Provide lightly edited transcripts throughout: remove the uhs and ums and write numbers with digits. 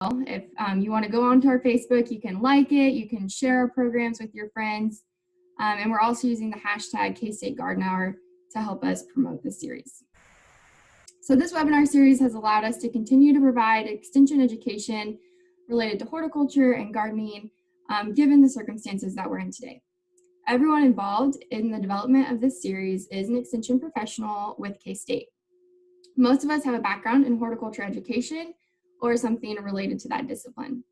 If you want to go onto our Facebook, you can like it, you can share our programs with your friends, and we're also using the hashtag K-State Garden Hour to help us promote this series. So this webinar series has allowed us to continue to provide extension education related to horticulture and gardening, given the circumstances that we're in today. Everyone involved in the development of this series is an extension professional with K-State. Most of us have a background in horticulture education or something related to that discipline.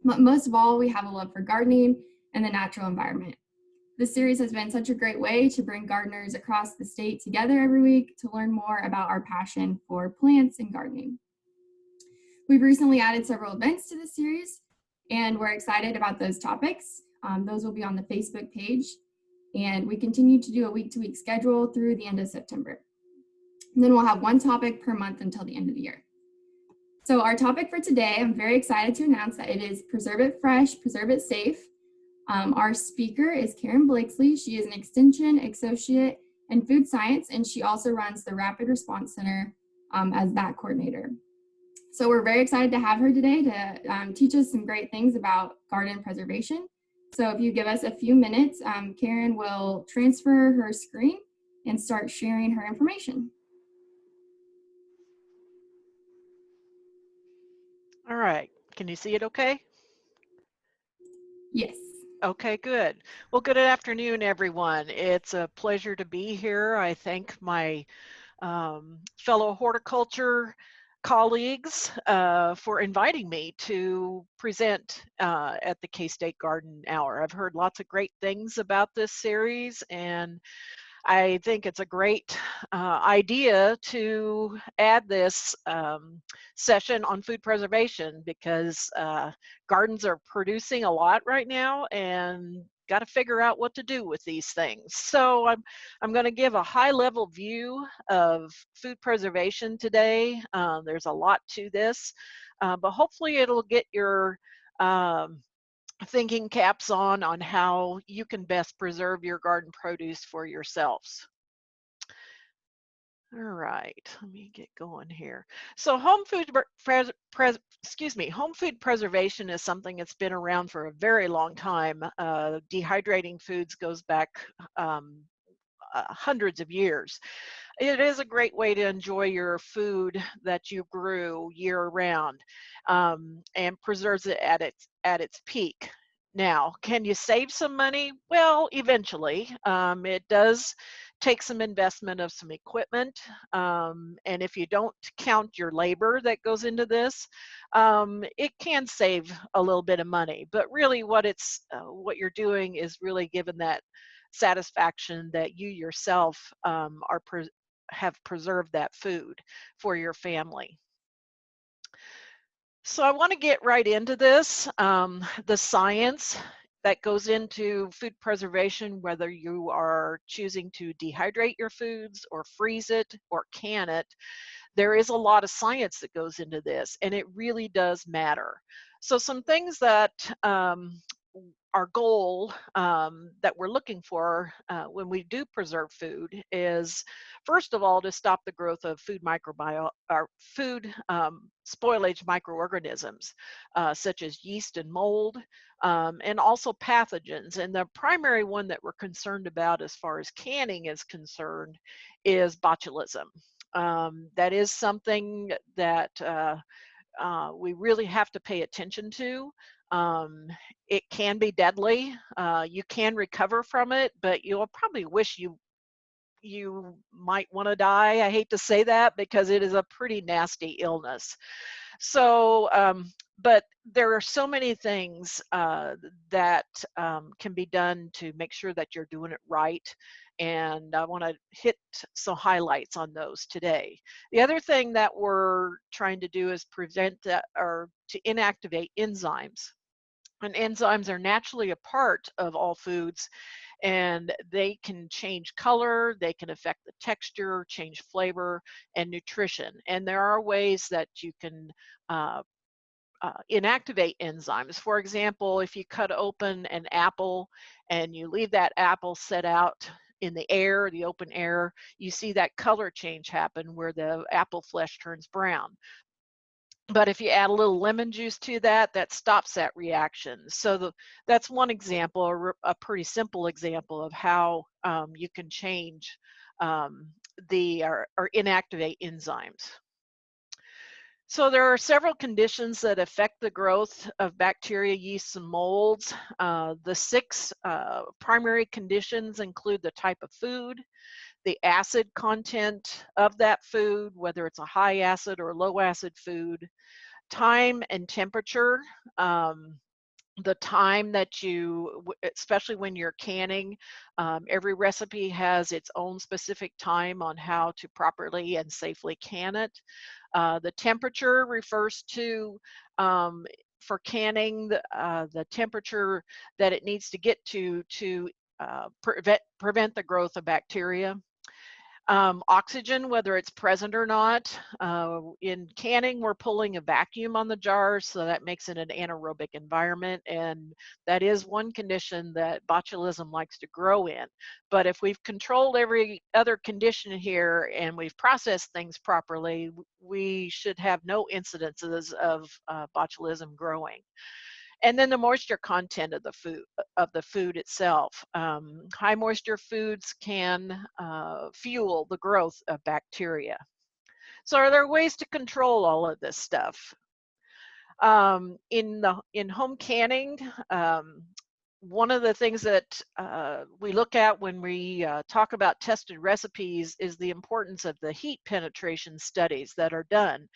But most of all, we have a love for gardening and the natural environment. This series has been such a great way to bring gardeners across the state together every week to learn more about our passion for plants and gardening. We've recently added several events to this series, and we're excited about those topics. Those will be on the Facebook page, and we continue to do a week-to-week schedule through the end of September. And then we'll have one topic per month until the end of the year. So our topic for today, I'm very excited to announce that it is Preserve It Fresh, Preserve It Safe. Our speaker is Karen Blakesley. She is an Extension Associate in Food Science, and she also runs the Rapid Response Center as that coordinator. So we're very excited to have her today to teach us some great things about garden preservation. So if you give us a few minutes, Karen will transfer her screen and start sharing her information. All right, can you see it okay? Yes. Okay, good. Well, good afternoon, everyone. It's a pleasure to be here. I thank my fellow horticulture colleagues for inviting me to present at the K-State Garden Hour. I've heard lots of great things about this series, and I think it's a great idea to add this session on food preservation because gardens are producing a lot right now and got to figure out what to do with these things. So I'm going to give a high-level view of food preservation today. There's a lot to this, but hopefully it'll get your thinking caps on how you can best preserve your garden produce for yourselves. All right, let me get going here. So home food preservation is something that's been around for a very long time. Dehydrating foods goes back hundreds of years. It is a great way to enjoy your food that you grew year round, and preserves it at its peak. Now, can you save some money? Well, eventually. It does take some investment of some equipment, and if you don't count your labor that goes into this, it can save a little bit of money. But really, what you're doing is really giving that satisfaction that you yourself have preserved that food for your family. So I want to get right into this, the science that goes into food preservation, whether you are choosing to dehydrate your foods or freeze it or can it. There is a lot of science that goes into this, and it really does matter. So some things that our goal that we're looking for when we do preserve food is, first of all, to stop the growth of food spoilage microorganisms such as yeast and mold, and also pathogens. And the primary one that we're concerned about as far as canning is concerned is botulism. That is something that we really have to pay attention to. It can be deadly. You can recover from it, but you'll probably wish you might want to die. I hate to say that because it is a pretty nasty illness. So, but there are so many things that can be done to make sure that you're doing it right. And I want to hit some highlights on those today. The other thing that we're trying to do is prevent or to inactivate enzymes. And enzymes are naturally a part of all foods, and they can change color, they can affect the texture, change flavor, and nutrition. And there are ways that you can inactivate enzymes. For example, if you cut open an apple and you leave that apple set out in the air, the open air, you see that color change happen where the apple flesh turns brown. But if you add a little lemon juice to that, that stops that reaction. So that's one example, a pretty simple example of how you can change or inactivate enzymes. So there are several conditions that affect the growth of bacteria, yeasts, and molds. The 6 primary conditions include the type of food, the acid content of that food, whether it's a high acid or low acid food, time and temperature. The time that especially when you're canning, every recipe has its own specific time on how to properly and safely can it. The temperature refers to, for canning, the temperature that it needs to get to prevent the growth of bacteria. Oxygen, whether it's present or not. In canning, we're pulling a vacuum on the jars, so that makes it an anaerobic environment, and that is one condition that botulism likes to grow in. But if we've controlled every other condition here and we've processed things properly, we should have no incidences of botulism growing. And then the moisture content of the food itself. High moisture foods can fuel the growth of bacteria. So are there ways to control all of this stuff? In home canning, one of the things that we look at when we talk about tested recipes is the importance of the heat penetration studies that are done.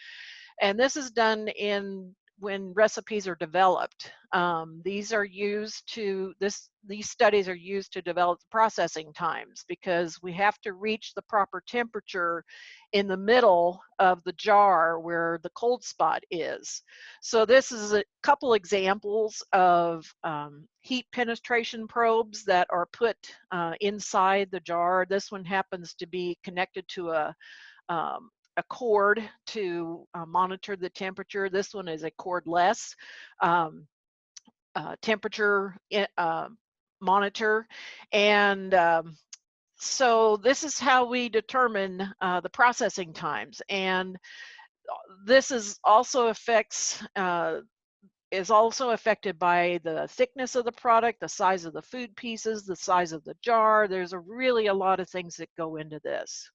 And this is done when recipes are developed. These studies are used to develop the processing times, because we have to reach the proper temperature in the middle of the jar where the cold spot is. So this is a couple examples of heat penetration probes that are put inside the jar. This one happens to be connected to a cord to monitor the temperature. This one is a cordless temperature monitor. And so this is how we determine the processing times. And this is also affected by the thickness of the product, the size of the food pieces, the size of the jar. There's really a lot of things that go into this.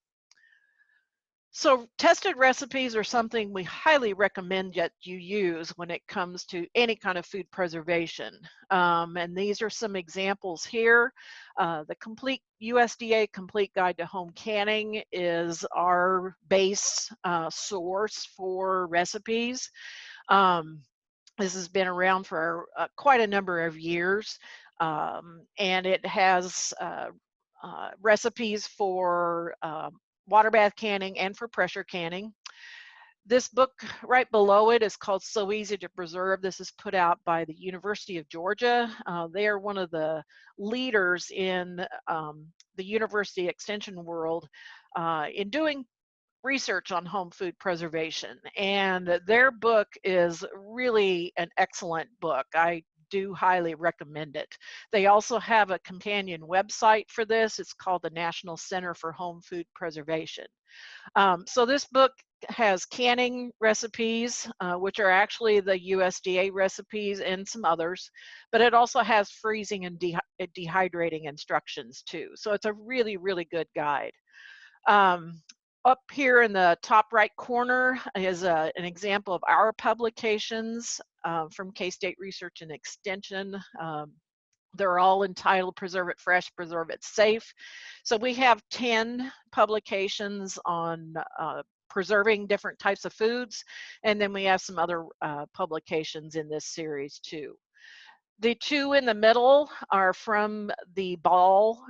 So tested recipes are something we highly recommend that you use when it comes to any kind of food preservation. And these are some examples here. The USDA Complete Guide to Home Canning is our base source for recipes. This has been around for quite a number of years, and it has recipes for water bath canning and for pressure canning. This book right below it is called So Easy to Preserve. This is put out by the University of Georgia. They are one of the leaders in the university extension world in doing research on home food preservation. And their book is really an excellent book. I do highly recommend it. They also have a companion website for this. It's called the National Center for Home Food Preservation. So this book has canning recipes, which are actually the USDA recipes, and some others, but it also has freezing and dehydrating instructions too. So it's a really, really good guide. Up here in the top right corner is an example of our publications from K-State Research and Extension. They're all entitled Preserve It Fresh, Preserve It Safe. So we have 10 publications on preserving different types of foods, and then we have some other publications in this series too. The two in the middle are from the Ball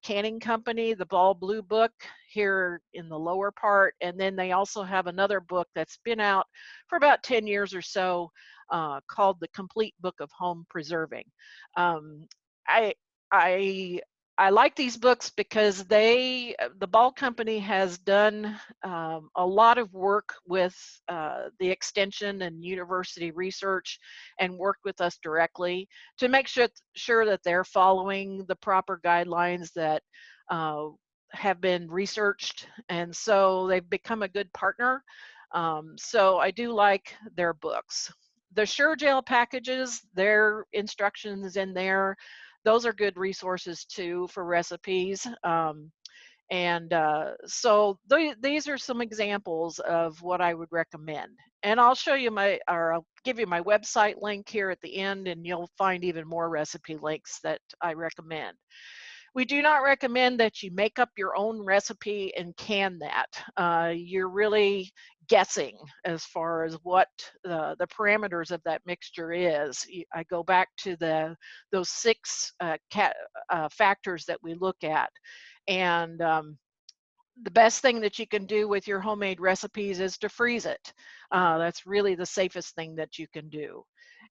Canning Company, the Ball Blue Book here in the lower part, and then they also have another book that's been out for about 10 years or so called The Complete Book of Home Preserving. I like these books because the Ball Company has done a lot of work with the extension and university research and worked with us directly to make sure that they're following the proper guidelines that have been researched. And so they've become a good partner. So I do like their books. The Sure Gel packages, their instructions in there, those are good resources too for recipes. So these are some examples of what I would recommend. And I'll show you I'll give you my website link here at the end, and you'll find even more recipe links that I recommend. We do not recommend that you make up your own recipe and can that. You're really guessing as far as what the parameters of that mixture is. I go back to those 6 factors that we look at. And the best thing that you can do with your homemade recipes is to freeze it. That's really the safest thing that you can do.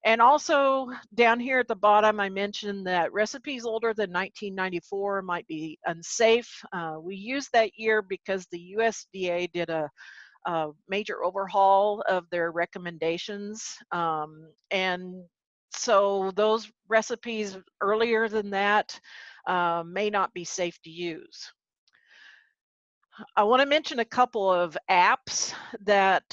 And also down here at the bottom, I mentioned that recipes older than 1994 might be unsafe. We use that year because the USDA did a major overhaul of their recommendations. And so those recipes earlier than that may not be safe to use. I want to mention a couple of apps that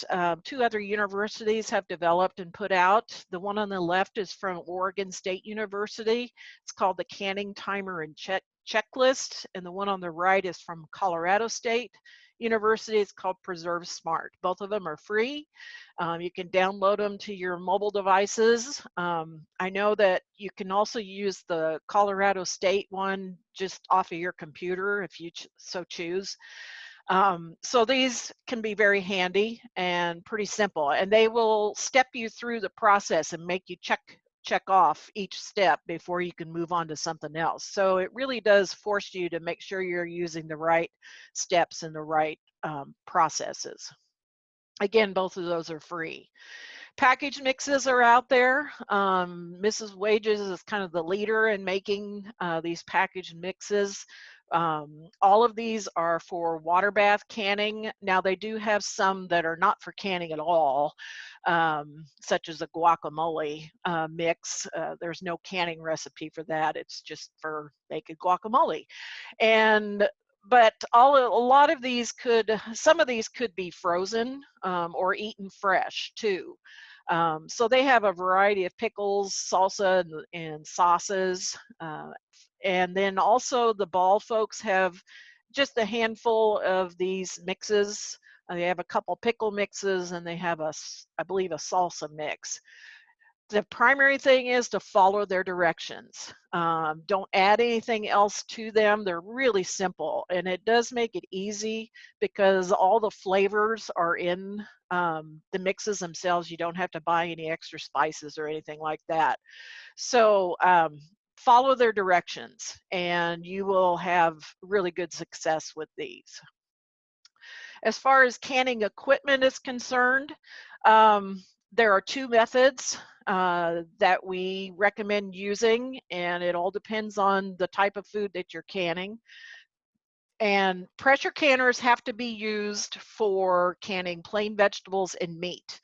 2 other universities have developed and put out. The one on the left is from Oregon State University. It's called the Canning Timer and Checklist, and the one on the right is from Colorado State University. It's called Preserve Smart. Both of them are free. You can download them to your mobile devices. I know that you can also use the Colorado State one just off of your computer if you so choose. So these can be very handy and pretty simple, and they will step you through the process and make you check off each step before you can move on to something else. So it really does force you to make sure you're using the right steps and the right processes. Again, both of those are free. Package mixes are out there. Mrs. Wages is kind of the leader in making these package mixes. All of these are for water bath canning. Now they do have some that are not for canning at all, such as a guacamole mix. There's no canning recipe for that. It's just for making guacamole. But a lot of these some of these could be frozen or eaten fresh too. So they have a variety of pickles, salsa, and sauces. And then also the Ball folks have just a handful of these mixes. They have a couple pickle mixes, and they have I believe, a salsa mix. The primary thing is to follow their directions. Don't add anything else to them. They're really simple, and it does make it easy because all the flavors are in the mixes themselves. You don't have to buy any extra spices or anything like that. So follow their directions, and you will have really good success with these. As far as canning equipment is concerned, there are 2 methods that we recommend using, and it all depends on the type of food that you're canning. And pressure canners have to be used for canning plain vegetables and meat.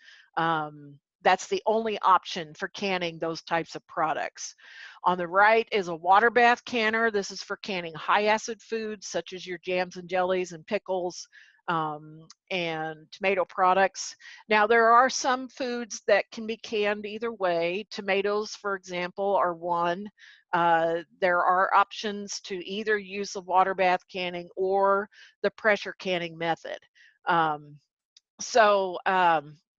That's the only option for canning those types of products. On the right is a water bath canner. This is for canning high acid foods such as your jams and jellies and pickles and tomato products. Now there are some foods that can be canned either way. Tomatoes, for example, are one. There are options to either use the water bath canning or the pressure canning method.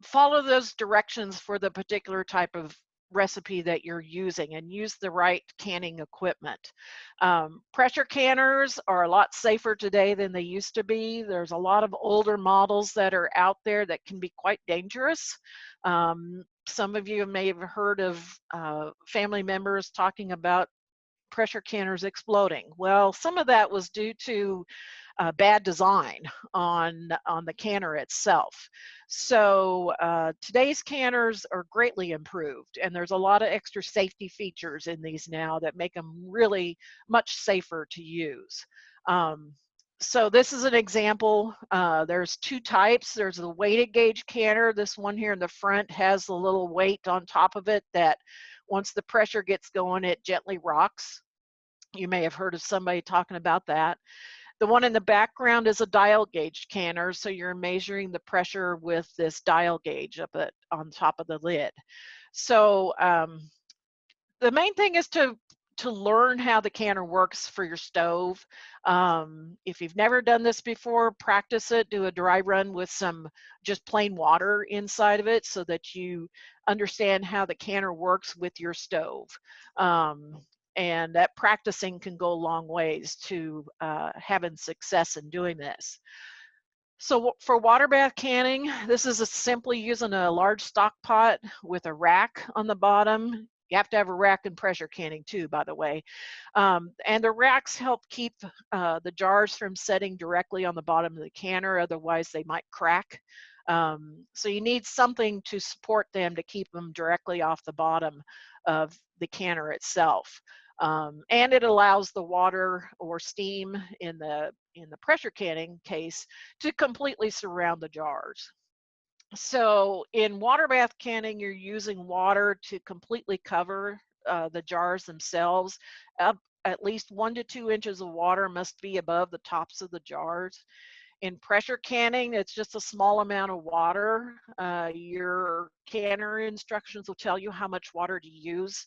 Follow those directions for the particular type of recipe that you're using and use the right canning equipment. Pressure canners are a lot safer today than they used to be. There's a lot of older models that are out there that can be quite dangerous. Some of you may have heard of family members talking about pressure canners exploding. Well, some of that was due to bad design on the canner itself. So today's canners are greatly improved, and there's a lot of extra safety features in these now that make them really much safer to use. So this is an example. There's 2 types. There's a weighted gauge canner. This one here in the front has the little weight on top of it that once the pressure gets going, it gently rocks. You may have heard of somebody talking about that. The one in the background is a dial gauge canner, so you're measuring the pressure with this dial gauge up on top of the lid. So the main thing is to learn how the canner works for your stove. If you've never done this before, practice it. Do a dry run with some just plain water inside of it so that you understand how the canner works with your stove. And that practicing can go a long ways to having success in doing this. So for water bath canning, this is simply using a large stock pot with a rack on the bottom. You have to have a rack in pressure canning too, by the way. And the racks help keep the jars from setting directly on the bottom of the canner, otherwise they might crack. So you need something to support them to keep them directly off the bottom of the canner itself. And it allows the water or steam in the pressure canning case to completely surround the jars. So in water bath canning, you're using water to completely cover the jars themselves. At least 1 to 2 inches of water must be above the tops of the jars. In pressure canning, it's just a small amount of water. Your canner instructions will tell you how much water to use.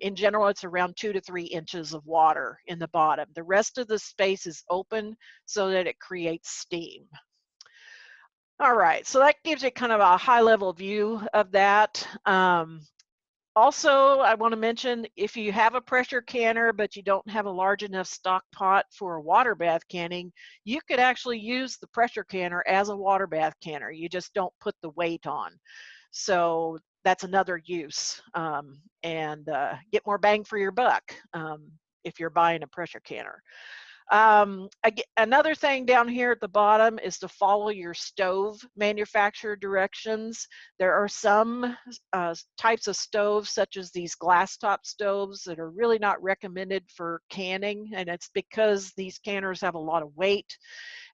In general, it's around 2 to 3 inches of water in the bottom. The rest of the space is open so that it creates steam. All right, so that gives you kind of a high-level view of that. Also, I want to mention, if you have a pressure canner but you don't have a large enough stock pot for a water bath canning, you could actually use the pressure canner as a water bath canner. You just don't put the weight on. So that's another use, and get more bang for your buck if you're buying a pressure canner. Another thing down here at the bottom is to follow your stove manufacturer directions. There are some types of stoves, such as these glass top stoves, that are really not recommended for canning, and it's because these canners have a lot of weight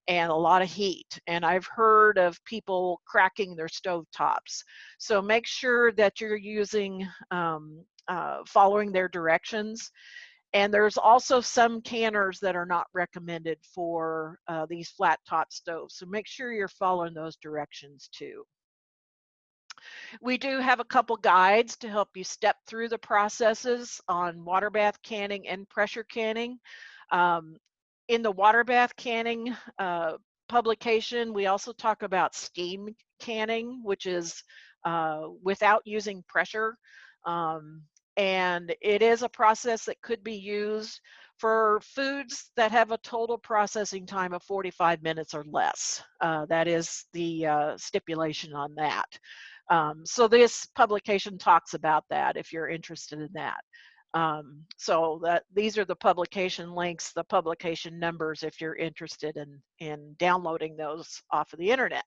and a lot of heat, and I've heard of people cracking their stove tops. So make sure that you're using following their directions. And there's also some canners that are not recommended for these flat top stoves. So make sure you're following those directions too. We do have a couple guides to help you step through the processes on water bath canning and pressure canning. In the water bath canning publication, we also talk about steam canning, which is without using pressure. And it is a process that could be used for foods that have a total processing time of 45 minutes or less. That is the stipulation on that. So this publication talks about that if you're interested in that. So these are the publication links, the publication numbers if you're interested in downloading those off of the internet.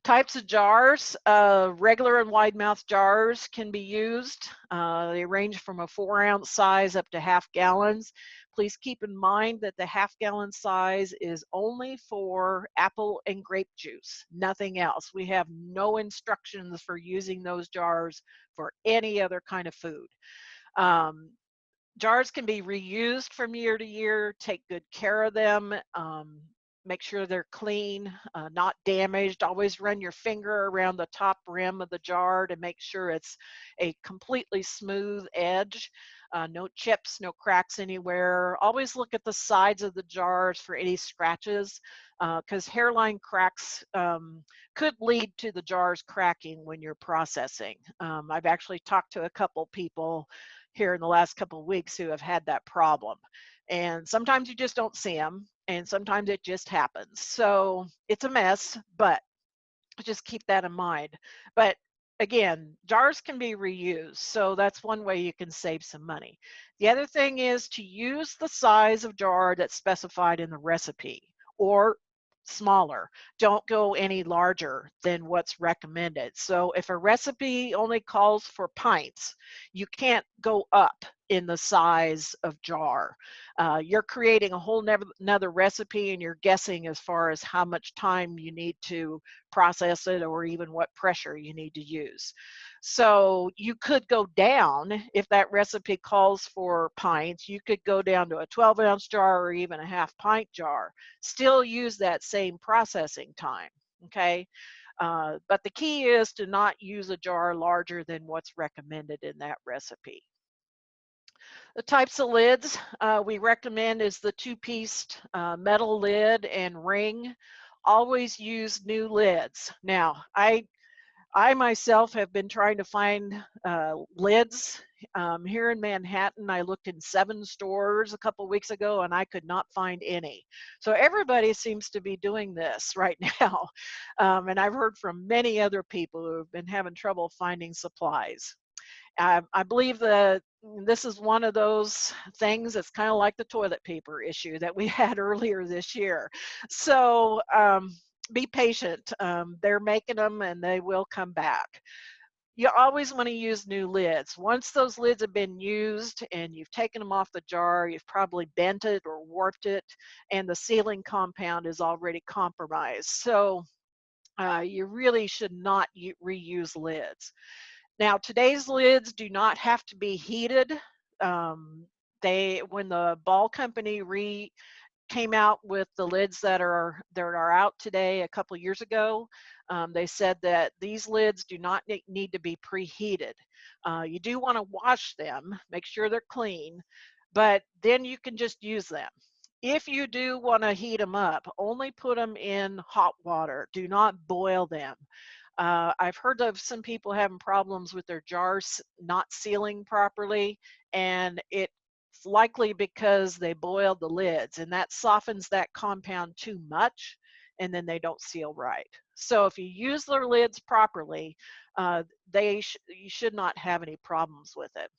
Types of jars, regular and wide mouth jars can be used. They range from a 4-ounce size up to half gallons. Please keep in mind that the half-gallon size is only for apple and grape juice, nothing else. We have no instructions for using those jars for any other kind of food. Jars can be reused from year to year. Take good care of them. Make sure they're clean, not damaged. Always run your finger around the top rim of the jar to make sure it's a completely smooth edge. No chips, no cracks anywhere. Always look at the sides of the jars for any scratches, because hairline cracks could lead to the jars cracking when you're processing. I've actually talked to a couple people here in the last couple of weeks who have had that problem. And sometimes you just don't see them, and sometimes it just happens. So it's a mess, but just keep that in mind. But again, jars can be reused, so that's one way you can save some money. The other thing is to use the size of jar that's specified in the recipe, or smaller. Don't go any larger than what's recommended. So if a recipe only calls for pints, you can't go up in the size of jar. You're creating a whole another recipe, and you're guessing as far as how much time you need to process it, or even what pressure you need to use. So you could go down, if that recipe calls for pints, you could go down to a 12-ounce jar or even a half pint jar. Still use that same processing time, okay? But the key is to not use a jar larger than what's recommended in that recipe. The types of lids we recommend is the two-pieced metal lid and ring. Always use new lids. Now, I myself have been trying to find lids here in Manhattan. I looked in 7 stores a couple weeks ago and I could not find any. So everybody seems to be doing this right now. And I've heard from many other people who have been having trouble finding supplies. I believe that this is one of those things that's kind of like the toilet paper issue that we had earlier this year. So be patient. They're making them and they will come back. You always want to use new lids. Once those lids have been used and you've taken them off the jar, you've probably bent it or warped it, and the sealing compound is already compromised. So you really should not reuse lids. Now, today's lids do not have to be heated. Um, when the Ball Company came out with the lids that are out today a couple years ago, they said that these lids do not need to be preheated. You do want to wash them, make sure they're clean, but then you can just use them. If you do want to heat them up, only put them in hot water. Do not boil them. I've heard of some people having problems with their jars not sealing properly, and it's likely because they boiled the lids, and that softens that compound too much, and then they don't seal right. So if you use their lids properly, you should not have any problems with it.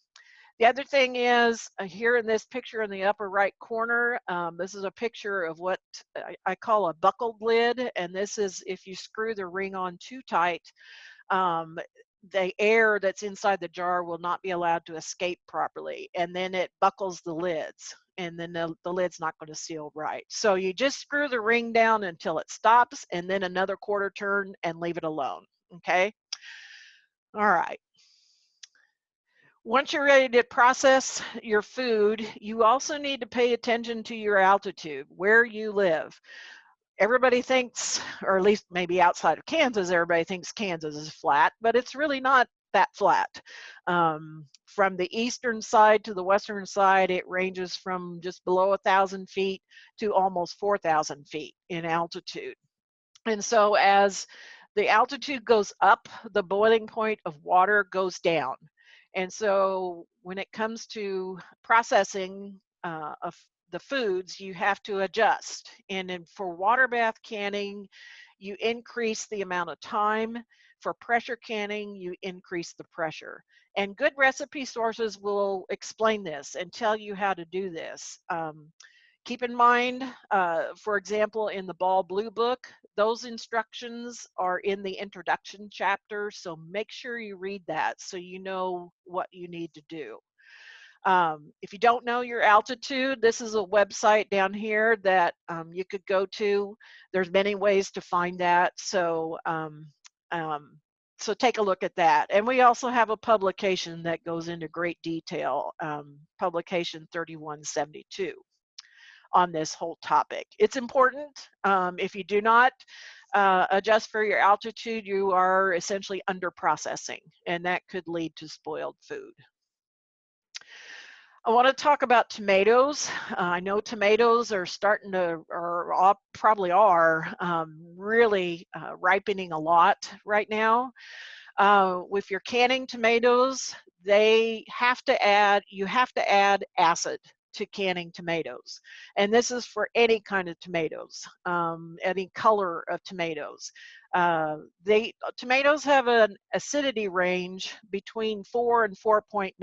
The other thing is here in this picture in the upper right corner, this is a picture of what I call a buckled lid. And this is if you screw the ring on too tight, um, the air that's inside the jar will not be allowed to escape properly. And then it buckles the lids. And then the lid's not going to seal right. So you just screw the ring down until it stops and then another quarter turn and leave it alone. Okay. All right. Once you're ready to process your food, you also need to pay attention to your altitude, where you live. Everybody thinks, or at least maybe outside of Kansas, everybody thinks Kansas is flat, but it's really not that flat. From the eastern side to the western side, it ranges from just below 1,000 feet to almost 4,000 feet in altitude. And so as the altitude goes up, the boiling point of water goes down. And so when it comes to processing of the foods, you have to adjust. And then for water bath canning, you increase the amount of time. For pressure canning, you increase the pressure. And good recipe sources will explain this and tell you how to do this. Keep in mind, for example, in the Ball Blue Book, those instructions are in the introduction chapter, so make sure you read that so you know what you need to do. If you don't know your altitude, this is a website down here that you could go to. There's many ways to find that, so so take a look at that. And we also have a publication that goes into great detail, publication 3172. On this whole topic. It's important. If you do not adjust for your altitude, you are essentially under processing, and that could lead to spoiled food. I want to talk about tomatoes. I know tomatoes are starting to, or probably are, really ripening a lot right now. With your canning tomatoes, you have to add acid to canning tomatoes. And this is for any kind of tomatoes, any color of tomatoes. Tomatoes have an acidity range between 4 and 4.9.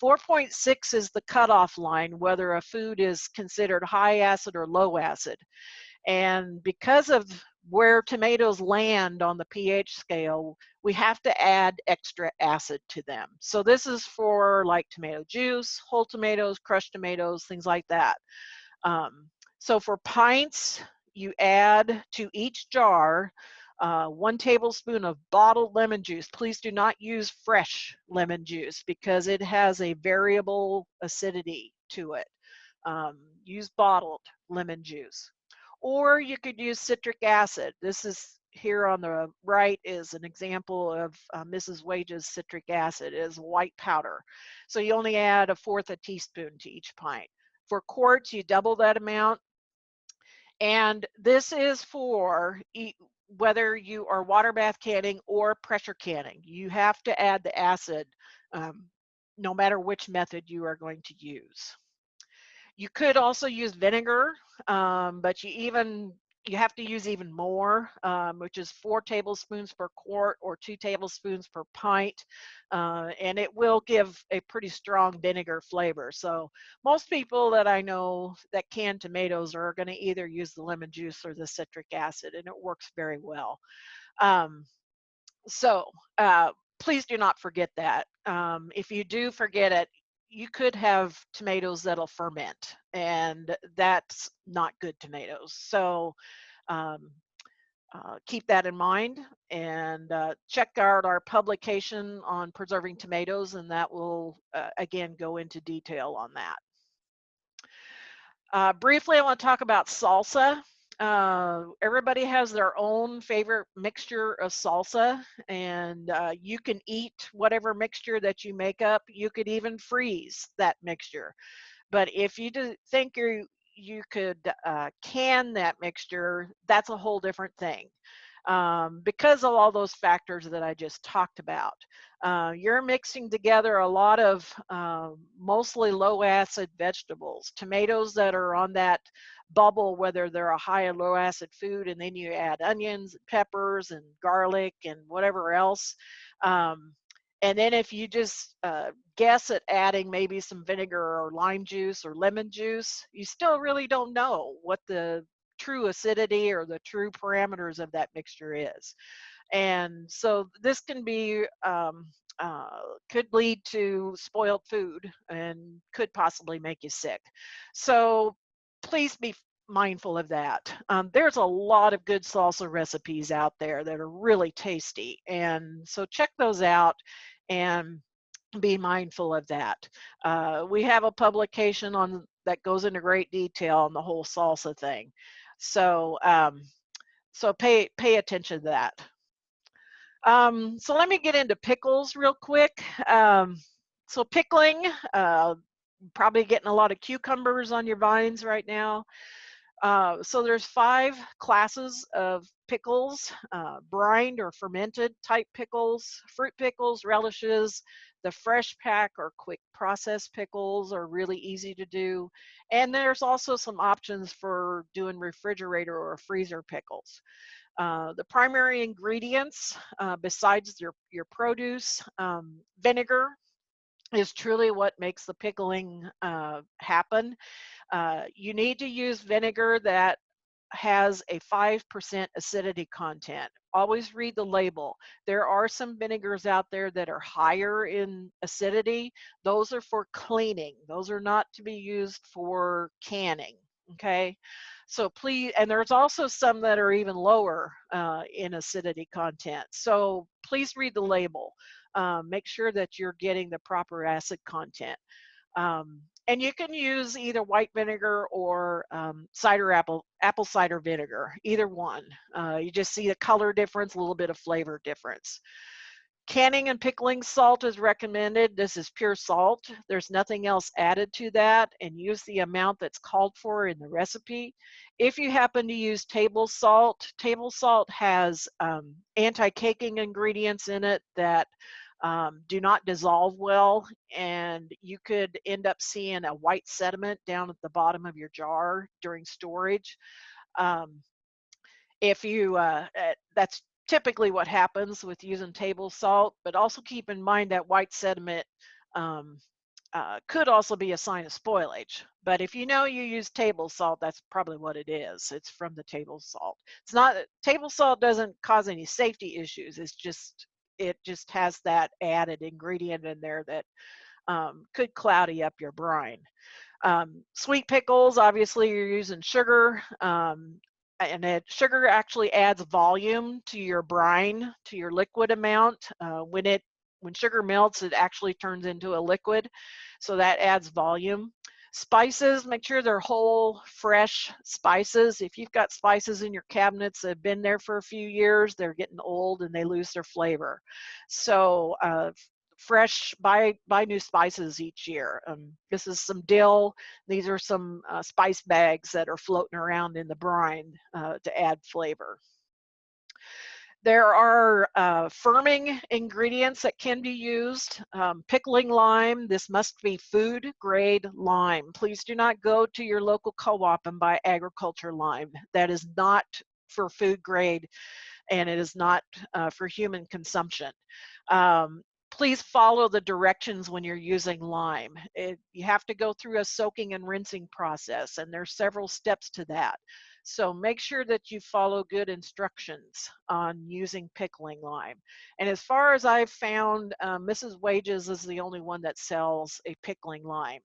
4.6 is the cutoff line, whether a food is considered high acid or low acid. And because of where tomatoes land on the pH scale, we have to add extra acid to them. So this is for like tomato juice, whole tomatoes, crushed tomatoes, things like that. So for pints, you add to each jar 1 tablespoon of bottled lemon juice. Please do not use fresh lemon juice because it has a variable acidity to it. Use bottled lemon juice. Or you could use citric acid. This is here on the right is an example of Mrs. Wage's citric acid. It is white powder. So you only add 1/4 teaspoon to each pint. For quarts, you double that amount. And this is for whether you are water bath canning or pressure canning. You have to add the acid no matter which method you are going to use. You could also use vinegar, but you have to use even more, which is 4 tablespoons per quart or 2 tablespoons per pint, and it will give a pretty strong vinegar flavor. So most people that I know that can tomatoes are going to either use the lemon juice or the citric acid, and it works very well. Um, so please do not forget that. If you do forget it, you could have tomatoes that'll ferment, and that's not good tomatoes. So um, keep that in mind, and check out our publication on preserving tomatoes, and that will again go into detail on that. Briefly, I want to talk about salsa. Everybody has their own favorite mixture of salsa, and you can eat whatever mixture that you make up. You could even freeze that mixture. But if you think you could can that mixture, that's a whole different thing. Because of all those factors that I just talked about. You're mixing together a lot of mostly low acid vegetables, tomatoes that are on that bubble, whether they're a high and low acid food, and then you add onions, and peppers, and garlic, and whatever else. And then if you just guess at adding maybe some vinegar or lime juice or lemon juice, you still really don't know what the true acidity or the true parameters of that mixture is. And so this can be could lead to spoiled food and could possibly make you sick. So please be mindful of that. There's a lot of good salsa recipes out there that are really tasty, and so check those out and be mindful of that. We have a publication on that goes into great detail on the whole salsa thing. So so pay attention to that. So let me get into pickles real quick. So pickling, probably getting a lot of cucumbers on your vines right now. So there's 5 classes of pickles: brined or fermented type pickles, fruit pickles, relishes. The fresh pack or quick process pickles are really easy to do. And there's also some options for doing refrigerator or freezer pickles. The primary ingredients, besides your produce, vinegar is truly what makes the pickling happen. You need to use vinegar that has a 5% acidity content. Always read the label. There are some vinegars out there that are higher in acidity. Those are for cleaning. Those are not to be used for canning, okay? So please, and there's also some that are even lower in acidity content. So please read the label. Make sure that you're getting the proper acid content. And you can use either white vinegar or apple cider vinegar, either one. You just see a color difference, a little bit of flavor difference. Canning and pickling salt is recommended. This is pure salt. There's nothing else added to that, and use the amount that's called for in the recipe. If you happen to use table salt has anti-caking ingredients in it that do not dissolve well, and you could end up seeing a white sediment down at the bottom of your jar during storage. If you that's typically what happens with using table salt, but also keep in mind that white sediment could also be a sign of spoilage. But if you know you use table salt, that's probably what it is. It's from the table salt. It's not, table salt doesn't cause any safety issues. It just has that added ingredient in there that could cloudy up your brine. Sweet pickles, obviously you're using sugar. and sugar actually adds volume to your brine, to your liquid amount. When sugar melts, it actually turns into a liquid, so that adds volume. Spices, make sure they're whole, fresh spices. If you've got spices in your cabinets that have been there for a few years, they're getting old and they lose their flavor. So fresh, buy new spices each year. This is some dill. These are some spice bags that are floating around in the brine to add flavor. There are firming ingredients that can be used. Pickling lime, this must be food grade lime. Please do not go to your local co-op and buy agriculture lime. That is not for food grade, and it is not for human consumption. Please follow the directions when you're using lime. You have to go through a soaking and rinsing process, and there's several steps to that. So make sure that you follow good instructions on using pickling lime. And as far as I've found, Mrs. Wages is the only one that sells a pickling lime.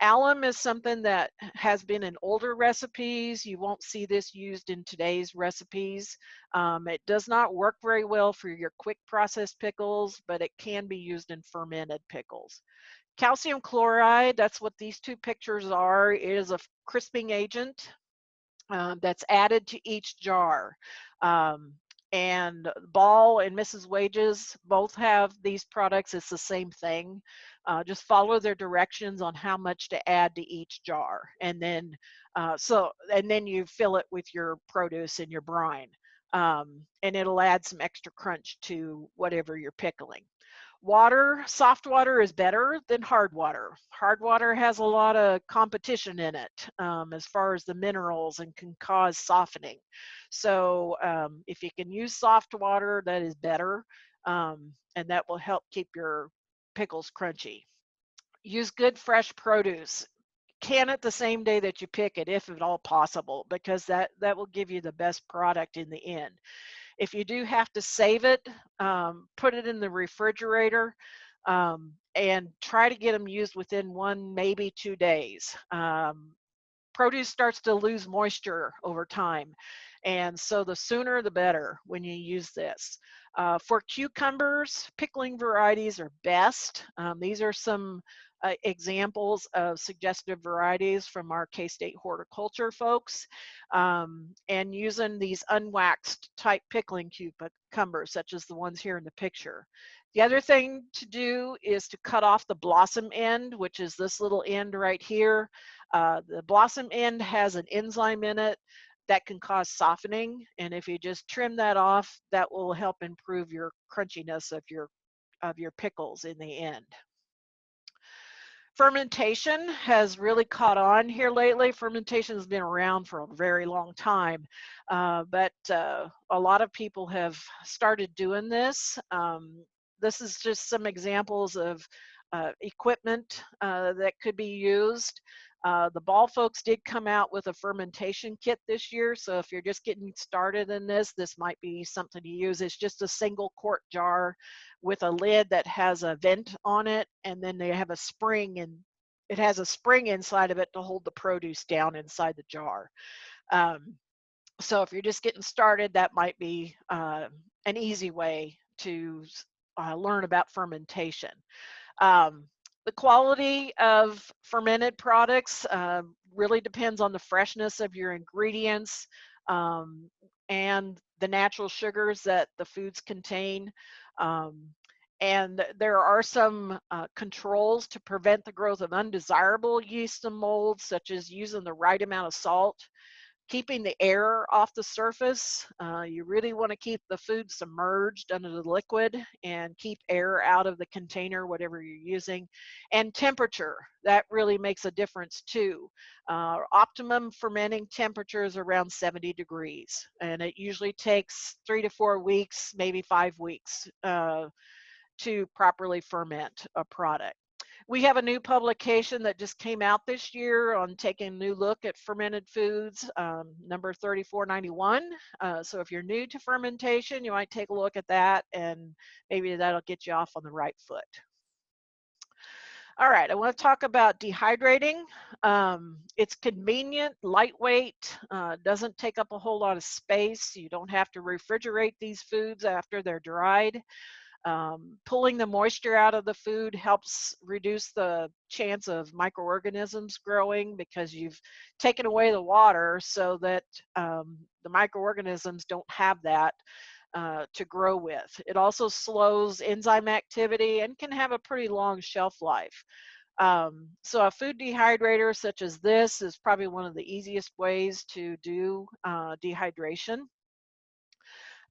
Alum is something that has been in older recipes. You won't see this used in today's recipes. It does not work very well for your quick processed pickles, but it can be used in fermented pickles. Calcium chloride, that's what these two pictures are, is a crisping agent that's added to each jar. And Ball and Mrs. Wages both have these products. It's the same thing. Just follow their directions on how much to add to each jar, and then you fill it with your produce and your brine, and it'll add some extra crunch to whatever you're pickling. Water, soft water is better than hard water. Hard water has a lot of competition in it as far as the minerals and can cause softening. So if you can use soft water, that is better, and that will help keep your pickles crunchy. Use good fresh produce. Can it the same day that you pick it, if at all possible, because that will give you the best product in the end. If you do have to save it, put it in the refrigerator, and try to get them used within 1, maybe 2 days. Produce starts to lose moisture over time, and so the sooner the better when you use this. For cucumbers, pickling varieties are best. These are some examples of suggested varieties from our K-State horticulture folks, and using these unwaxed type pickling cucumbers, such as the ones here in the picture. The other thing to do is to cut off the blossom end, which is this little end right here. The blossom end has an enzyme in it that can cause softening, and if you just trim that off, that will help improve your crunchiness of your pickles in the end. Fermentation has really caught on here lately. Fermentation has been around for a very long time, but a lot of people have started doing this. This is just some examples of equipment that could be used. The Ball folks did come out with a fermentation kit this year, so if you're just getting started in this might be something to use. It's just a single quart jar with a lid that has a vent on it, and then they have a spring, and it has a spring inside of it to hold the produce down inside the jar. So if you're just getting started, that might be an easy way to learn about fermentation. The quality of fermented products really depends on the freshness of your ingredients and the natural sugars that the foods contain. And there are some controls to prevent the growth of undesirable yeast and molds, such as using the right amount of salt, keeping the air off the surface. You really want to keep the food submerged under the liquid and keep air out of the container, whatever you're using. And temperature, that really makes a difference too. Optimum fermenting temperature is around 70 degrees, and it usually takes 3 to 4 weeks, maybe 5 weeks to properly ferment a product. We have a new publication that just came out this year on taking a new look at fermented foods, number 3491. So if you're new to fermentation, you might take a look at that, and maybe that'll get you off on the right foot. All right, I want to talk about dehydrating. It's convenient, lightweight, doesn't take up a whole lot of space. You don't have to refrigerate these foods after they're dried. Pulling the moisture out of the food helps reduce the chance of microorganisms growing because you've taken away the water so that the microorganisms don't have that to grow with. It also slows enzyme activity and can have a pretty long shelf life. So a food dehydrator such as this is probably one of the easiest ways to do dehydration.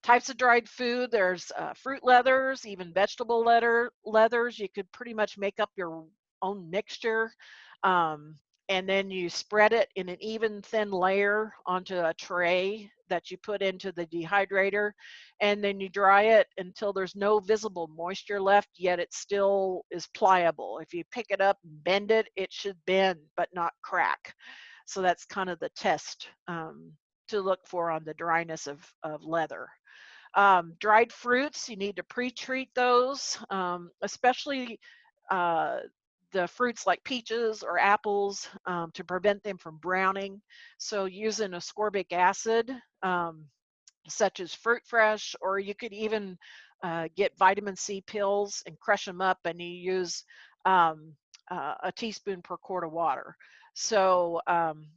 Types of dried food, there's fruit leathers, even vegetable leathers. You could pretty much make up your own mixture. Um, and then you spread it in an even thin layer onto a tray that you put into the dehydrator. And then you dry it until there's no visible moisture left, yet it still is pliable. If you pick it up and bend it, it should bend but not crack. So that's kind of the test to look for on the dryness of leather. Dried fruits, you need to pre-treat those, especially uh, the fruits like peaches or apples to prevent them from browning. So using ascorbic acid, such as Fruit Fresh, or you could even get vitamin C pills and crush them up, and you use um, a teaspoon per quart of water. So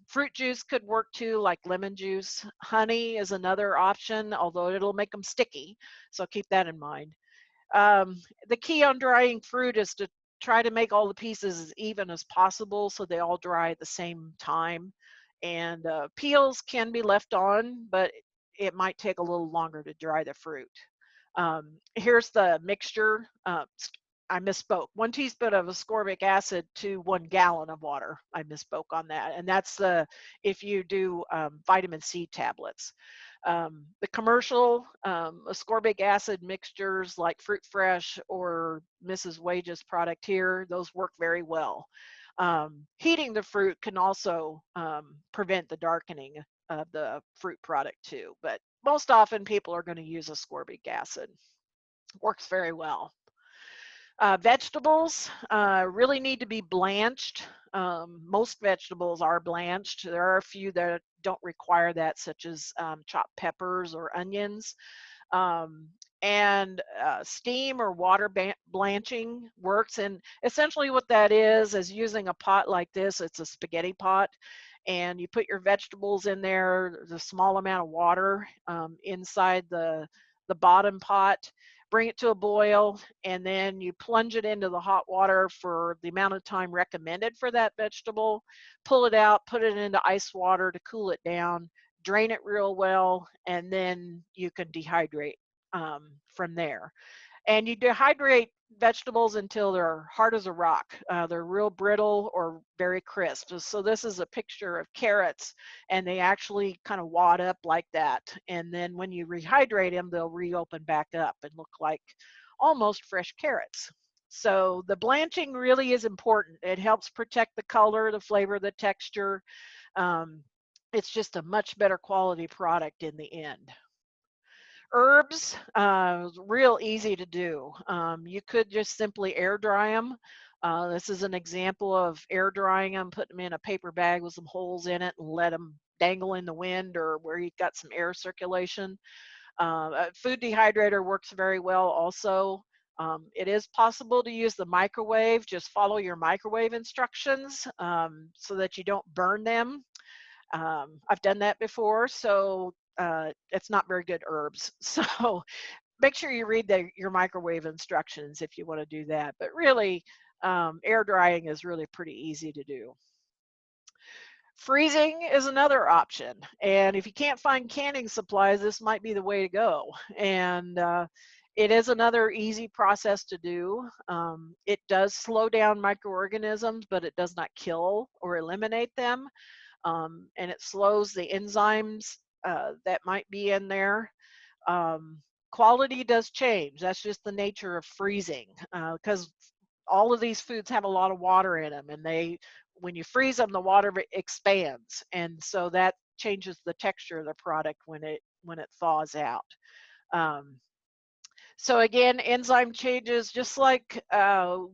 fruit juice could work too, like lemon juice. Honey is another option, although it'll make them sticky. So keep that in mind. The key on drying fruit is to try to make all the pieces as even as possible so they all dry at the same time. And peels can be left on, but it might take a little longer to dry the fruit. Here's the mixture. I misspoke. 1 teaspoon of ascorbic acid to 1 gallon of water. I misspoke on that. And that's if you do vitamin C tablets. The commercial ascorbic acid mixtures like Fruit Fresh or Mrs. Wage's product here, those work very well. Heating the fruit can also prevent the darkening of the fruit product too, but most often people are going to use ascorbic acid. Works very well. Vegetables really need to be blanched. Most vegetables are blanched. There are a few that don't require that, such as chopped peppers or onions. Um, and steam or water blanching works. And essentially what that is using a pot like this. It's a spaghetti pot. And you put your vegetables in there, there's a small amount of water inside the bottom pot, bring it to a boil, and then you plunge it into the hot water for the amount of time recommended for that vegetable, pull it out, put it into ice water to cool it down, drain it real well, and then you can dehydrate from there. And you dehydrate vegetables until they're hard as a rock. They're real brittle or very crisp. So this is a picture of carrots, and they actually kind of wad up like that. And then when you rehydrate them, they'll reopen back up and look like almost fresh carrots. So the blanching really is important. It helps protect the color, the flavor, the texture. Um, it's just a much better quality product in the end. Herbs, real easy to do. You could just simply air dry them. This is an example of air drying them, put them in a paper bag with some holes in it and let them dangle in the wind or where you've got some air circulation. A food dehydrator works very well also. It is possible to use the microwave. Just follow your microwave instructions so that you don't burn them. I've done that before, so it's not very good herbs. So make sure you read your microwave instructions if you want to do that. But really, air drying is really pretty easy to do. Freezing is another option. And if you can't find canning supplies, this might be the way to go. And it is another easy process to do. It does slow down microorganisms, but it does not kill or eliminate them. And it slows the enzymes that might be in there. Quality does change. That's just the nature of freezing because all of these foods have a lot of water in them, and when you freeze them, the water expands, and so that changes the texture of the product when it thaws out. Um, So again, enzyme changes, just like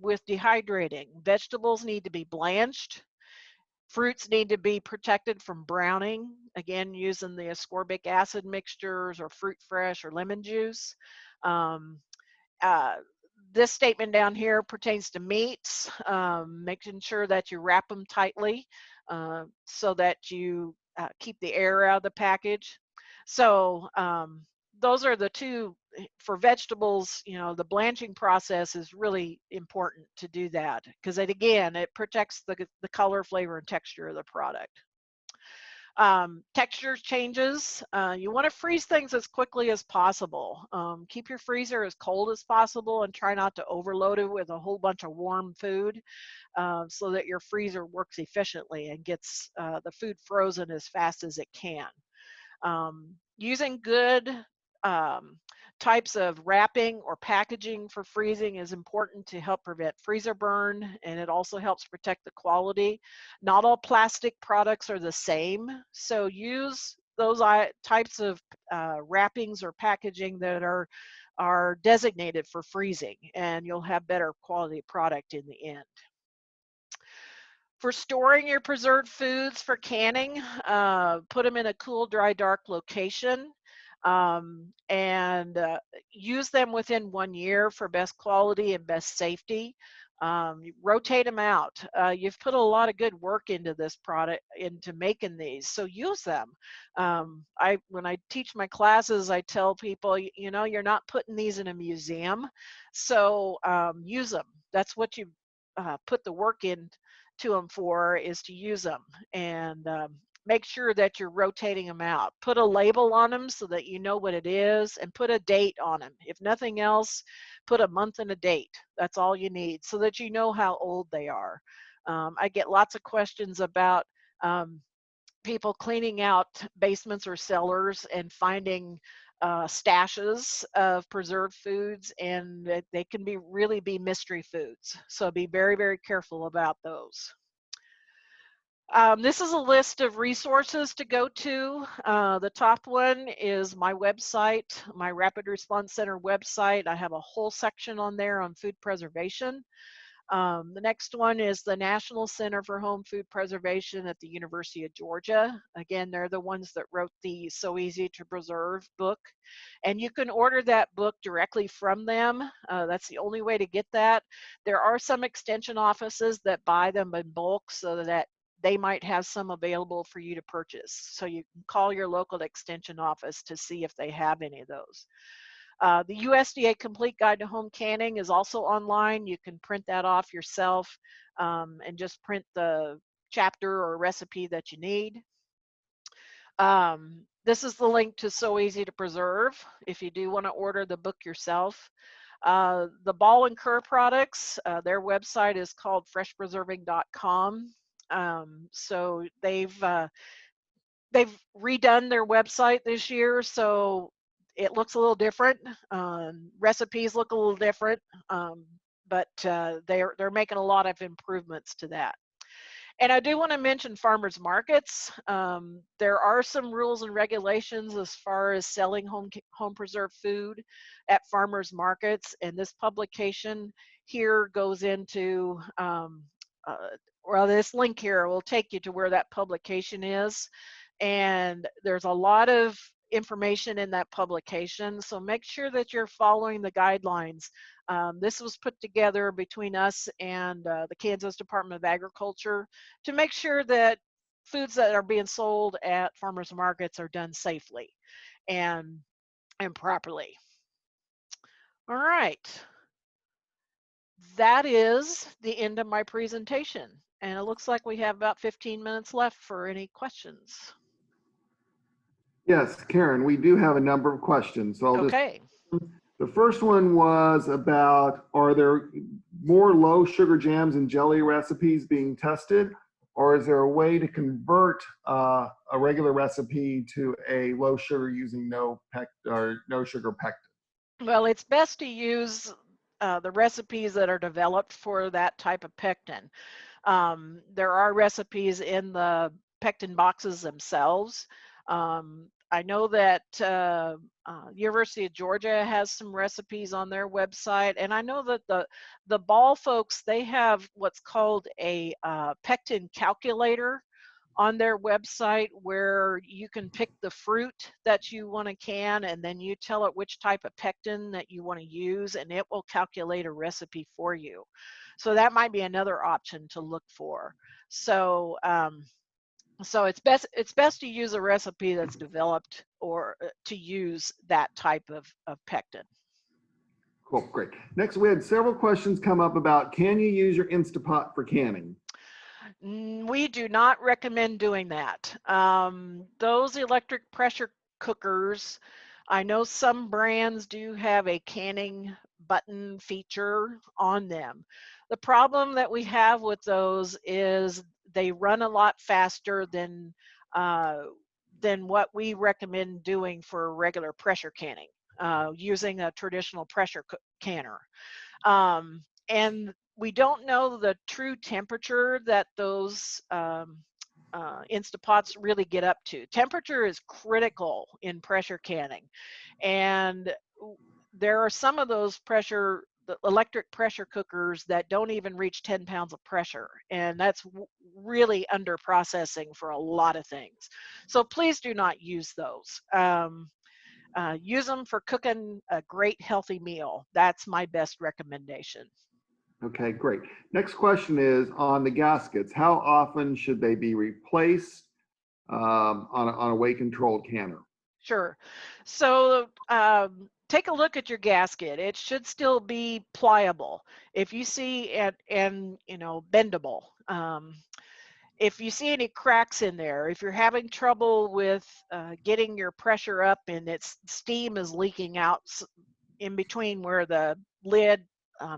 with dehydrating. Vegetables need to be blanched. Fruits need to be protected from browning, again, using the ascorbic acid mixtures or fruit fresh or lemon juice. Um, uh, this statement down here pertains to meats, making sure that you wrap them tightly so that you keep the air out of the package. So those are the two. For vegetables, you know, the blanching process is really important to do that because it protects the color, flavor, and texture of the product. Texture changes. You want to freeze things as quickly as possible. Keep your freezer as cold as possible and try not to overload it with a whole bunch of warm food so that your freezer works efficiently and gets the food frozen as fast as it can. Using good types of wrapping or packaging for freezing is important to help prevent freezer burn, and it also helps protect the quality. Not all plastic products are the same, so use those types of wrappings or packaging that are designated for freezing, and you'll have better quality product in the end. For storing your preserved foods for canning, put them in a cool, dry, dark location and use them within 1 year for best quality and best safety. Rotate them out. You've put a lot of good work into this product, into making these, so use them. When I teach my classes, I tell people, you know, you're not putting these in a museum, so use them. That's what you put the work in to them for, is to use them, and make sure that you're rotating them out. Put a label on them so that you know what it is, and put a date on them. If nothing else, put a month and a date. That's all you need so that you know how old they are. I get lots of questions about people cleaning out basements or cellars and finding stashes of preserved foods, and they can really be mystery foods. So be very, very careful about those. This is a list of resources to go to. The top one is my website, my Rapid Response Center website. I have a whole section on there on food preservation. The next one is the National Center for Home Food Preservation at the University of Georgia. Again, they're the ones that wrote the So Easy to Preserve book. And you can order that book directly from them. That's the only way to get that. There are some extension offices that buy them in bulk so that they might have some available for you to purchase. So you can call your local extension office to see if they have any of those. The USDA Complete Guide to Home Canning is also online. You can print that off yourself and just print the chapter or recipe that you need. This is the link to So Easy to Preserve if you do want to order the book yourself. The Ball and Kerr products, their website is called freshpreserving.com. So they've redone their website this year, so it looks a little different. Recipes look a little different, but they're making a lot of improvements to that. And I do want to mention farmers markets. There are some rules and regulations as far as selling home preserved food at farmers markets, and this publication here goes into well, this link here will take you to where that publication is, and there's a lot of information in that publication, so make sure that you're following the guidelines. This was put together between us and the Kansas Department of Agriculture to make sure that foods that are being sold at farmers markets are done safely and properly. All right, that is the end of my presentation, and it looks like we have about 15 minutes left for any questions. Yes, Karen, we do have a number of questions. So Okay. The first one was about, are there more low sugar jams and jelly recipes being tested, or is there a way to convert a regular recipe to a low sugar using no sugar pectin? Well, it's best to use the recipes that are developed for that type of pectin. There are recipes in the pectin boxes themselves. I know that University of Georgia has some recipes on their website, and I know that the Ball folks, they have what's called a pectin calculator on their website, where you can pick the fruit that you want to can, and then you tell it which type of pectin that you want to use, and it will calculate a recipe for you. So that might be another option to look for. So so it's best to use a recipe that's developed, or to use that type of pectin. Cool, great. Next, we had several questions come up about, can you use your Instapot for canning? We do not recommend doing that. Those electric pressure cookers, I know some brands do have a canning button feature on them. The problem that we have with those is they run a lot faster than what we recommend doing for regular pressure canning, using a traditional pressure canner. And we don't know the true temperature that those Instapots really get up to. Temperature is critical in pressure canning, and there are some of those the electric pressure cookers that don't even reach 10 pounds of pressure, and that's really under processing for a lot of things. So please do not use those. Use them for cooking a great healthy meal. That's my best recommendation. Okay, great. Next question is on the gaskets. How often should they be replaced on a weight-controlled canner? Sure. So take a look at your gasket. It should still be pliable. If you see and you know, bendable. If you see any cracks in there, if you're having trouble with getting your pressure up and its steam is leaking out in between where the lid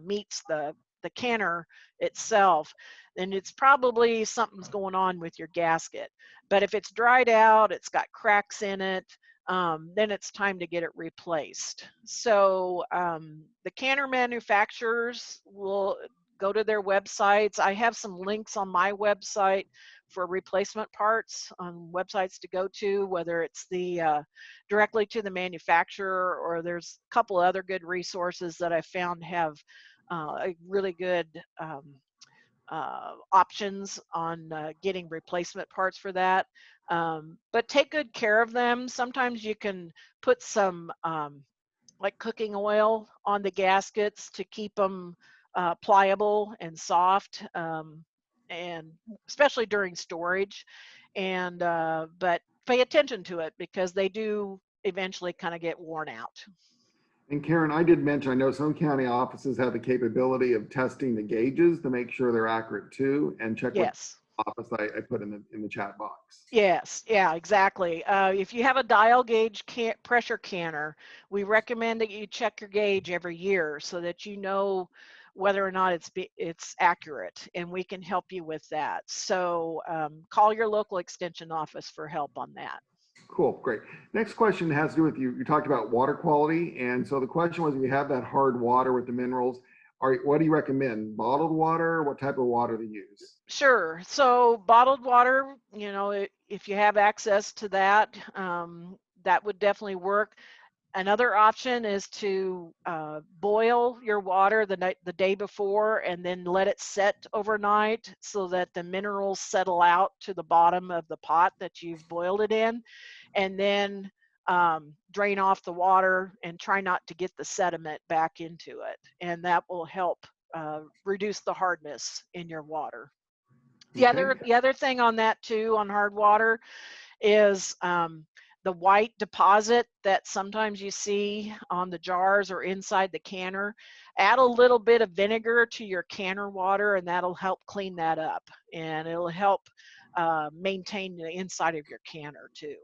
meets the canner itself, then it's probably something's going on with your gasket. But if it's dried out, it's got cracks in it, then it's time to get it replaced. So the canner manufacturers will go to their websites. I have some links on my website for replacement parts on websites to go to, whether it's the directly to the manufacturer, or there's a couple other good resources that I found have a really good options on getting replacement parts for that. But take good care of them. Sometimes you can put some like cooking oil on the gaskets to keep them pliable and soft, and especially during storage. And but pay attention to it, because they do eventually kind of get worn out. And Karen, I did mention, I know some county offices have the capability of testing the gauges to make sure they're accurate too, and check what Yes. office I put in the chat box. Yes, yeah, exactly. If you have a dial gauge pressure canner, we recommend that you check your gauge every year so that you know whether or not it's accurate, and we can help you with that. So call your local extension office for help on that. Cool, great. Next question has to do with you talked about water quality, and so the question was, if you have that hard water with the minerals, what do you recommend? Bottled water? What type of water to use? Sure. So bottled water, you know, if you have access to that, that would definitely work. Another option is to boil your water the day before, and then let it set overnight so that the minerals settle out to the bottom of the pot that you've boiled it in, and then drain off the water and try not to get the sediment back into it, and that will help reduce the hardness in your water. The other thing on that too, on hard water, is the white deposit that sometimes you see on the jars or inside the canner. Add a little bit of vinegar to your canner water, and that'll help clean that up, and it'll help maintain the inside of your canner too.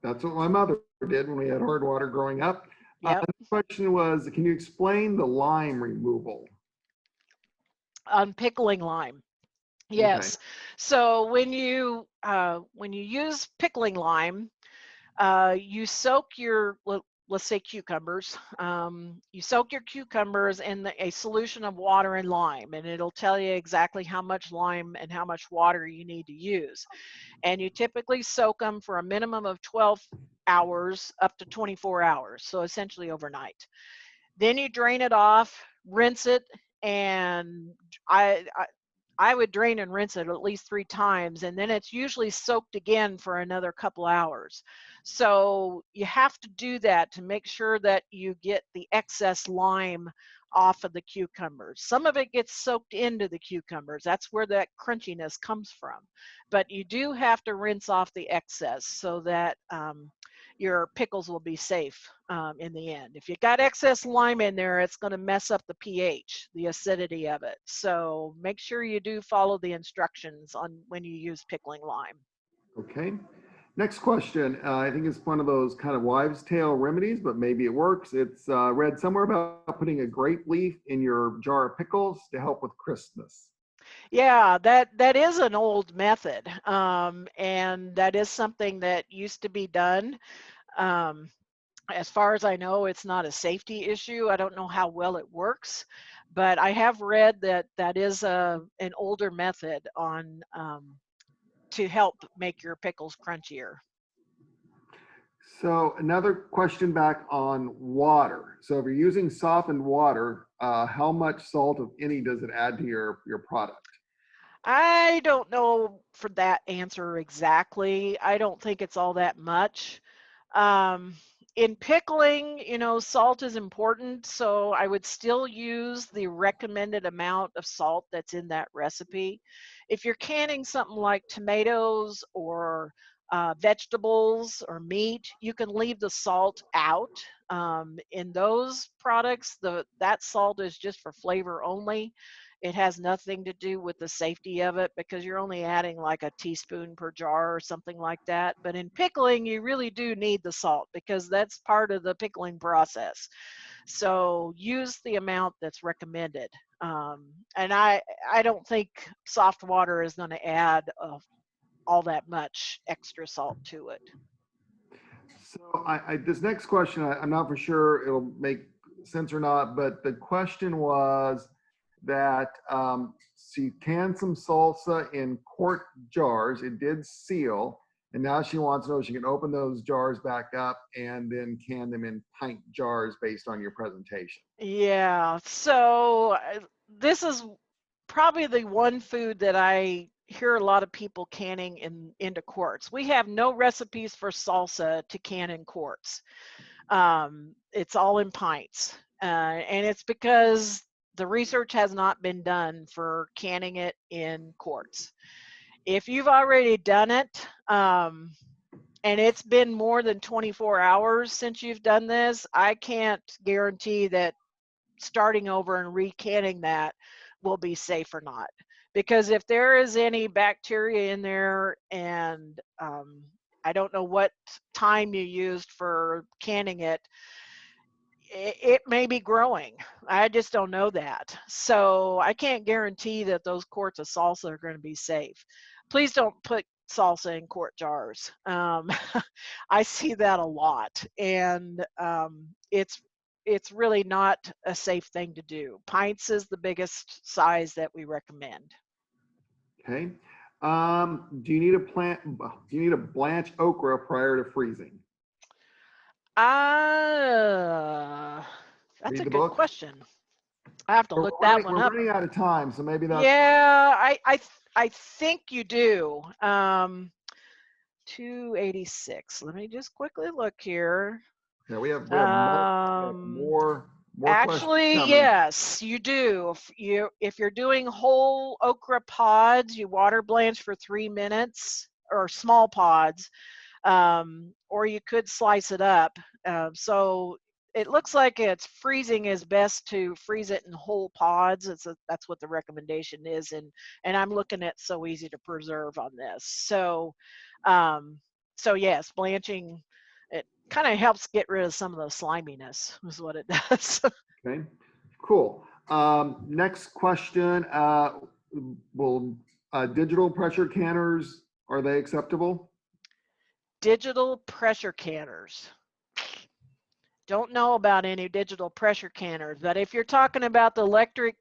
That's what my mother did when we had hard water growing up. Yep. The question was, can you explain the lime removal? On pickling lime. Yes. Okay. So when you use pickling lime, you soak let's say cucumbers. You soak your cucumbers in a solution of water and lime, and it'll tell you exactly how much lime and how much water you need to use. And you typically soak them for a minimum of 12 hours up to 24 hours, so essentially overnight. Then you drain it off, rinse it, and I would drain and rinse it at least 3 times, and then it's usually soaked again for another couple hours. So you have to do that to make sure that you get the excess lime off of the cucumbers. Some of it gets soaked into the cucumbers. That's where that crunchiness comes from. But you do have to rinse off the excess so that your pickles will be safe in the end. If you got excess lime in there, it's going to mess up the pH, the acidity of it. So make sure you do follow the instructions on when you use pickling lime. Okay. Next question. I think it's one of those kind of wives' tale remedies, but maybe it works. It's read somewhere about putting a grape leaf in your jar of pickles to help with crispness. Yeah, that is an old method, and that is something that used to be done. Um, as far as I know, it's not a safety issue. I don't know how well it works, but I have read that that is an older method on to help make your pickles crunchier. So another question back on water. So if you're using softened water, how much salt, if any, does it add to your product? I don't know for that answer exactly. I don't think it's all that much. Um, in pickling, you know, salt is important, so I would still use the recommended amount of salt that's in that recipe. If you're canning something like tomatoes or vegetables or meat, you can leave the salt out. In those products, that salt is just for flavor only. It has nothing to do with the safety of it because you're only adding like a teaspoon per jar or something like that. But in pickling, you really do need the salt because that's part of the pickling process. So use the amount that's recommended. And I don't think soft water is going to add all that much extra salt to it. So this next question, I'm not for sure it'll make sense or not, but the question was that she canned some salsa in quart jars. It did seal. And now she wants to know if she can open those jars back up and then can them in pint jars based on your presentation. Yeah, so this is probably the one food that I hear a lot of people canning into quarts. We have no recipes for salsa to can in quarts. It's all in pints. And it's because the research has not been done for canning it in quarts. If you've already done it, and it's been more than 24 hours since you've done this, I can't guarantee that starting over and recanning that will be safe or not. Because if there is any bacteria in there and I don't know what time you used for canning it, it may be growing. I just don't know that. So I can't guarantee that those quarts of salsa are going to be safe. Please don't put salsa in quart jars. I see that a lot, and it's really not a safe thing to do. Pints is the biggest size that we recommend. Okay. Do you need a blanch okra prior to freezing? That's Read a the good book. question. I have to look that one We're up. running out of time, so maybe that's Yeah, I think you do. 286. Let me just quickly look here. yeah. We have Um, more questions Actually, coming. yes, you do. If you're doing whole okra pods, you water blanch for 3 minutes, or small pods, or you could slice it up. So it looks like it's freezing is best to freeze it in whole pods. That's what the recommendation is, and I'm looking at So Easy to Preserve on this. So, so yes, blanching, it kind of helps get rid of some of the sliminess is what it does. Okay, cool. Next question. Will digital pressure canners, are they acceptable? Digital pressure canners. Don't know about any digital pressure canners, but if you're talking about the electric,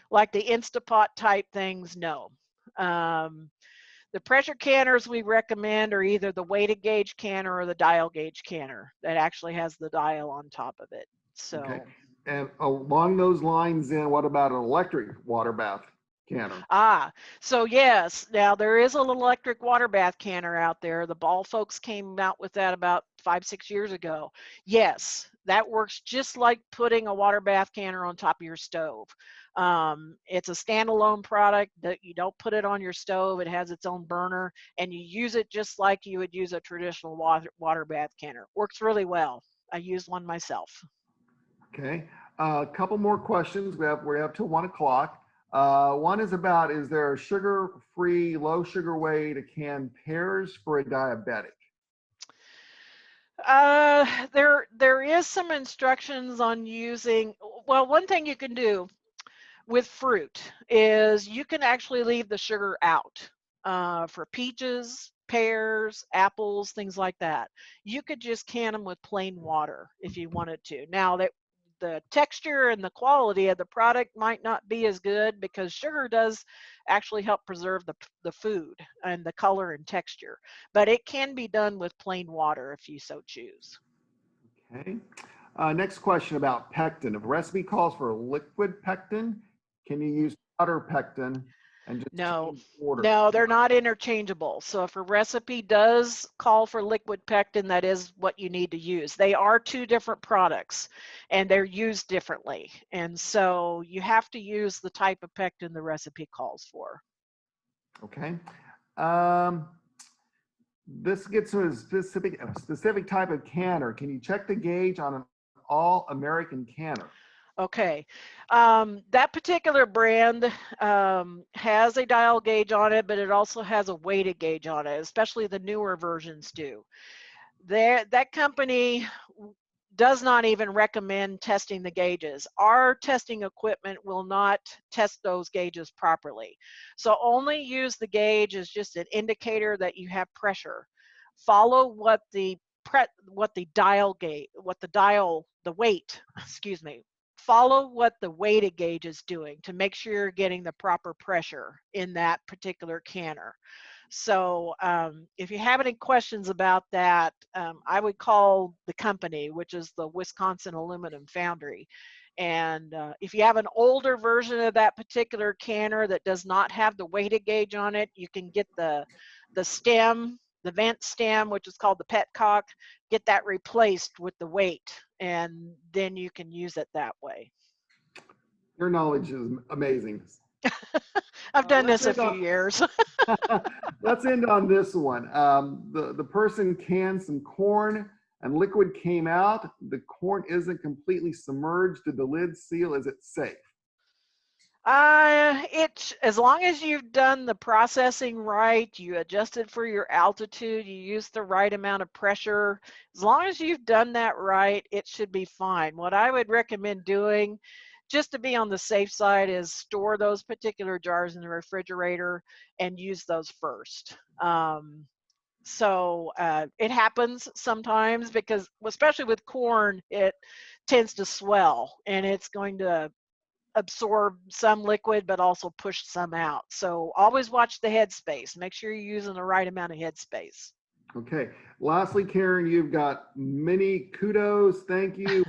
like the Instapot type things, no. The pressure canners we recommend are either the weighted gauge canner or the dial gauge canner that actually has the dial on top of it. So. Okay. And along those lines, then, what about an electric water bath canner? So yes, now there is an electric water bath canner out there. The Ball folks came out with that about 5-6 years ago. Yes, that works just like putting a water bath canner on top of your stove. It's a standalone product that you don't put it on your stove. It has its own burner, and you use it just like you would use a traditional water bath canner. Works really well. I used one myself. Okay. A couple more questions. We have till 1 o'clock. One is about, is there a sugar-free, low sugar way to can pears for a diabetic? There is some instructions on using, well, one thing you can do with fruit is you can actually leave the sugar out for peaches, pears, apples, things like that. You could just can them with plain water if you wanted to. Now that the texture and the quality of the product might not be as good because sugar does actually help preserve the food and the color and texture, but it can be done with plain water if you so choose. Okay. Next question about pectin. If a recipe calls for liquid pectin, can you use powder pectin and just No, change order? no, they're not interchangeable. So if a recipe does call for liquid pectin, that is what you need to use. They are two different products and they're used differently. And so you have to use the type of pectin the recipe calls for. Okay. This gets to a specific type of canner. Can you check the gauge on an all-American canner? Okay, that particular brand has a dial gauge on it, but it also has a weighted gauge on it, especially the newer versions do. That company does not even recommend testing the gauges. Our testing equipment will not test those gauges properly. So only use the gauge as just an indicator that you have pressure. Follow what the weight, excuse me, follow what the weighted gauge is doing to make sure you're getting the proper pressure in that particular canner. So if you have any questions about that, I would call the company, which is the Wisconsin Aluminum Foundry. And if you have an older version of that particular canner that does not have the weighted gauge on it, you can get the stem, the vent stem, which is called the petcock, get that replaced with the weight, and then you can use it that way. Your knowledge is amazing. I've done this a few years. Let's end on this one. The person canned some corn and liquid came out. The corn isn't completely submerged. Did the lid seal? Is it safe? As long as you've done the processing right, you adjusted for your altitude, you used the right amount of pressure, as long as you've done that right, it should be fine. What I would recommend doing, just to be on the safe side, is store those particular jars in the refrigerator and use those first. So it happens sometimes because, especially with corn, it tends to swell and it's going to absorb some liquid but also push some out. So always watch the headspace. Make sure you're using the right amount of headspace. Okay. Lastly, Karen, you've got many kudos. Thank you.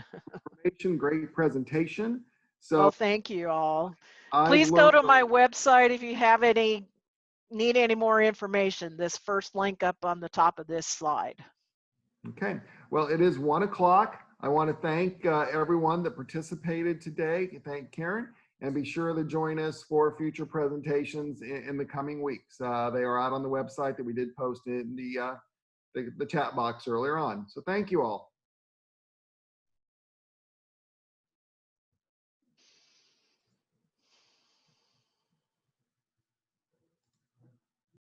Great presentation. So well, thank you all. Please go to my website if you have need any more information. This first link up on the top of this slide. Okay. Well, it is 1 o'clock. I want to thank everyone that participated today. Thank Karen, and be sure to join us for future presentations in the coming weeks. They are out on the website that we did post in the chat box earlier on. So thank you all.